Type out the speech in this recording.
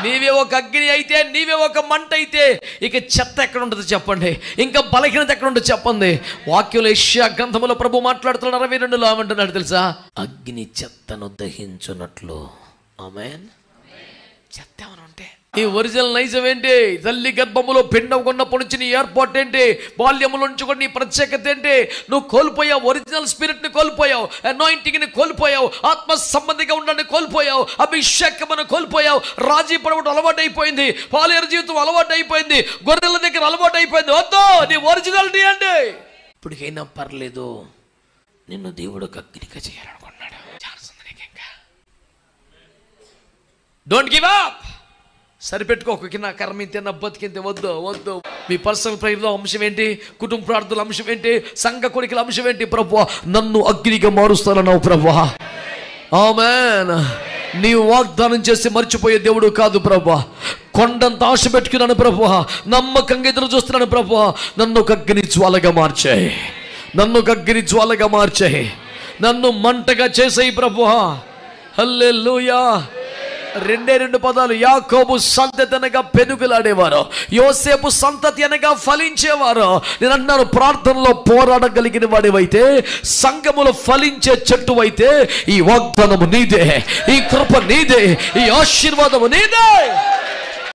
నీవే ఒక అగ్ని అయితే, నీవే ఒక మంట అయితే, ఇక చెత్త ఎక్కడ ఉంటుంది చెప్పండి, ఇంకా బలహీనత ఎక్కడ ఉంటుంది చెప్పండి. వాక్యంలో యెషయా గ్రంథంలో ప్రభు మాట్లాడుతున్నాడు 22లో ఏమంటున్నాడు తెలుసా? అగ్ని చెత్తను దహించున్నట్లు. ఆమేన్. చెత్త ఏమైనా ఉంటే నీ ఒరిజినల్ నైజం ఏంటి? తల్లి గర్భములో పిండం కొన్నప్పటి నుంచి నీ ఏర్పాటు ఏంటి? బాల్యములో నుంచి కూడా నీ ప్రత్యేకత ఏంటి? నువ్వు కోల్పోయావు, ఒరిజినల్ స్పిరిట్ని కోల్పోయావు, అనాయింటింగ్ని కోల్పోయావు, ఆత్మ సంబంధిగా ఉండడాన్ని కోల్పోయావు, అభిషేకమును కోల్పోయావు, రాజీ పడవడం అలవాటు అయిపోయింది, పాలేరు జీవితం అలవాటు అయిపోయింది, గొర్రెల దగ్గర అలవాటు అయిపోయింది. వద్దు, నీ ఒరిజినాలిటీ అండి. ఇప్పటికైనా పర్లేదు, నిన్ను దేవుడు ఒక అగ్నిగా చేయాలనుకున్నాడు. ఇంకా డోంట్ గివ్ అప్. సరిపెట్టుకోక నా కర్మ ఇంతే, నా బతికింతే. వద్దు వద్దు. మీ పర్సనల్ ప్రేయర్లో అంశం ఏంటి? కుటుంబ ప్రార్థనల అంశం ఏంటి? సంఘ కోరికల అంశం ఏంటి? ప్రభువా నన్ను అగ్నిగా మారుస్తానన్నావు ప్రభువా. ఆమేన్. నీవు వాగ్దానం చేసి మర్చిపోయే దేవుడు కాదు ప్రభువా. కొండంత ఆశ పెట్టుకున్నాను ప్రభువా, నమ్మకంగా ఎదురు చూస్తున్నాను ప్రభువా. నన్ను ఒక అగ్ని జ్వాలగా మార్చాయి, నన్ను ఒక అగ్ని జ్వాలగా మార్చాయి, నన్ను మంటగా చేసాయి ప్రభువా. హల్లెలూయా. 2 పదాలు. యాకోబు సంతతి అనగా పెనుగులాడేవారు, యోసేపు సంతతి అనగా ఫలించేవారు. నేను అన్నాను, ప్రార్థనలో పోరాడగలిగిన వాడివైతే, సంఘములో ఫలించే చెట్టు అయితే, ఈ వాగ్దానము నీదే, ఈ కృప నీదే, ఈ ఆశీర్వాదము నీదే.